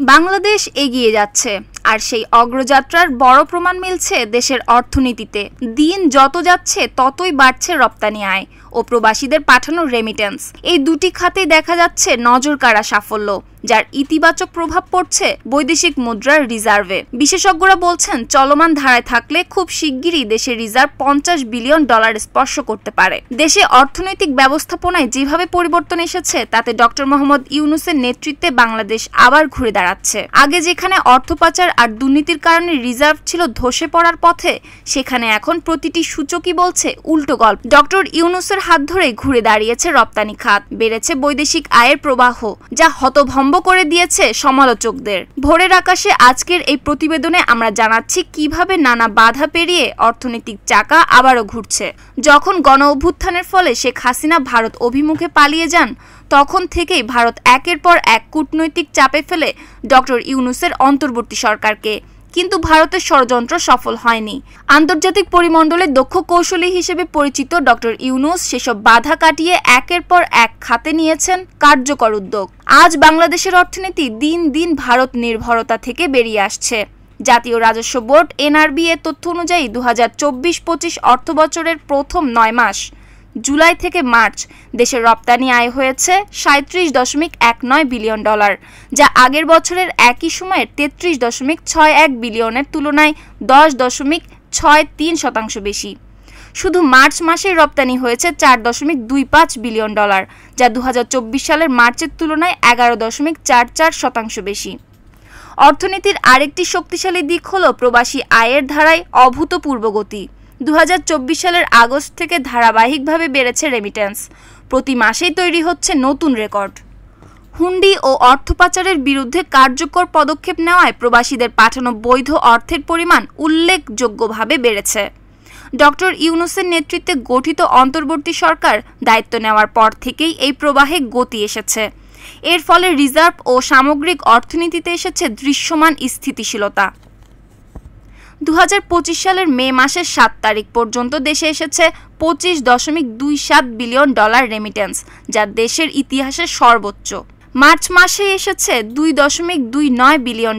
বাংলাদেশ এগিয়ে যাচ্ছে, আর সেই অগ্রযাত্রার বড় প্রমাণ মিলছে দেশের অর্থনীতিতে। দিন যত যাচ্ছে ততই বাড়ছে রপ্তানি আয় ও প্রবাসীদের পাঠানো রেমিটেন্স। এই দুটি খাতেই দেখা যাচ্ছে নজরকাড়া সাফল্য, যার ইতিবাচক প্রভাব পড়ছে বৈদেশিক মুদ্রার রিজার্ভে। বিশেষজ্ঞরা বলছেন, চলমান ধারায় থাকলে খুব শিগগিরই দেশের রিজার্ভ $50 বিলিয়ন স্পর্শ করতে পারে। দেশে অর্থনৈতিক ব্যবস্থাপনায় যেভাবে পরিবর্তন এসেছে তাতে ডক্টর মোহাম্মদ ইউনূসের নেতৃত্বে বাংলাদেশ আবার ঘুরে দাঁড়াচ্ছে। আগে যেখানে অর্থ পাচার আর দুর্নীতির কারণে রিজার্ভ ছিল ধসে পড়ার পথে, সেখানে এখন প্রতিটি সূচকই বলছে উল্টো গল্প। ডক্টর ইউনূসের হাত ধরে ঘুরে দাঁড়িয়েছে রপ্তানি খাত, বেড়েছে বৈদেশিক আয়ের প্রবাহ, যা হতভম্ব করে দিয়েছে সমালোচকদের। ভোরের আকাশে আজকের এই প্রতিবেদনে আমরা জানাচ্ছি কিভাবে নানা বাধা পেরিয়ে অর্থনৈতিক চাকা আবারও ঘুরছে। যখন গণ অভ্যুত্থানের ফলে শেখ হাসিনা ভারত অভিমুখে পালিয়ে যান, তখন থেকেই ভারত একের পর এক কূটনৈতিক চাপে ফেলে ডক্টর ইউনূসের অন্তর্বর্তী সরকারকে। কিন্তু ভারতের ষড়যন্ত্র সফল হয়নি। আন্তর্জাতিক পরিমণ্ডলে দক্ষ কৌশলী হিসেবে পরিচিত ডক্টর ইউনূস সেসব বাধা কাটিয়ে একের পর এক খাতে নিয়েছেন কার্যকর উদ্যোগ। আজ বাংলাদেশের অর্থনীতি দিন দিন ভারত নির্ভরতা থেকে বেরিয়ে আসছে। জাতীয় রাজস্ব বোর্ড NRB এর তথ্য অনুযায়ী 2024-25 অর্থবছরের প্রথম 9 মাস জুলাই থেকে মার্চ দেশের রপ্তানি আয় হয়েছে $37.19 বিলিয়ন, যা আগের বছরের একই সময়ের $33.61 বিলিয়নের তুলনায় 10.63% বেশি। শুধু মার্চ মাসেই রপ্তানি হয়েছে $4.25 বিলিয়ন, যা 2024 সালের মার্চের তুলনায় 11.44% বেশি। অর্থনীতির আরেকটি শক্তিশালী দিক হল প্রবাসী আয়ের ধারায় অভূতপূর্ব গতি। 2024 সালের আগস্ট থেকে ধারাবাহিকভাবে বেড়েছে রেমিটেন্স। প্রতি মাসেই তৈরি হচ্ছে নতুন রেকর্ড। হুন্ডি ও অর্থ পাচারের বিরুদ্ধে কার্যকর পদক্ষেপ নেওয়ায় প্রবাসীদের পাঠানো বৈধ অর্থের পরিমাণ উল্লেখযোগ্যভাবে বেড়েছে। ডক্টর ইউনূসের নেতৃত্বে গঠিত অন্তর্বর্তী সরকার দায়িত্ব নেওয়ার পর থেকেই এই প্রবাহে গতি এসেছে। এর ফলে রিজার্ভ ও সামগ্রিক অর্থনীতিতে এসেছে দৃশ্যমান স্থিতিশীলতা। 2025 সালের মে মাসের 7 তারিখ পর্যন্ত দেশে এসেছে $25.27 বিলিয়ন রেমিটেন্স, যা দেশের ইতিহাসের সর্বোচ্চ। মার্চ মাসে এসেছে $2.29 বিলিয়ন,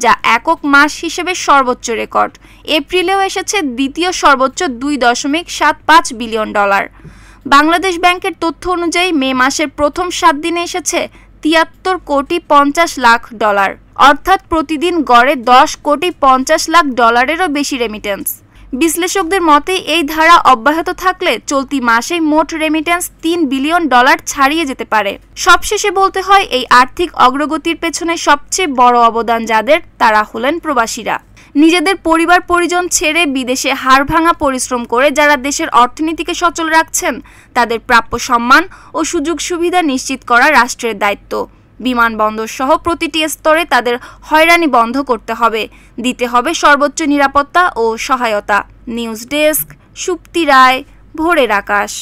যা একক মাস হিসেবে সর্বোচ্চ রেকর্ড। এপ্রিলেও এসেছে দ্বিতীয় সর্বোচ্চ $2.75 বিলিয়ন। বাংলাদেশ ব্যাংকের তথ্য অনুযায়ী মে মাসের প্রথম 7 দিনে এসেছে $73.50 অর্থাৎ প্রতিদিন গড়ে $10.50 বেশি রেমিটেন্স। বিশ্লেষকদের মতে এই ধারা অব্যাহত থাকলে চলতি মাসেই মোট রেমিটেন্স $3 বিলিয়ন ছাড়িয়ে যেতে পারে। সবশেষে বলতে হয়, এই আর্থিক অগ্রগতির পেছনে সবচেয়ে বড় অবদান যাদের, তারা হলেন প্রবাসীরা। নিজেদের পরিবার পরিজন ছেড়ে বিদেশে হাড়ভাঙা পরিশ্রম করে যারা দেশের অর্থনীতিকে সচল রাখছেন, তাদের প্রাপ্য সম্মান ও সুযোগ সুবিধা নিশ্চিত করা রাষ্ট্রের দায়িত্ব। বিমানবন্দর সহ প্রতিটি স্তরে তাদের হয়রানি বন্ধ করতে হবে, দিতে হবে সর্বোচ্চ নিরাপত্তা ও সহায়তা। নিউজ ডেস্ক, সুপ্তি রায়, ভোরের আকাশ।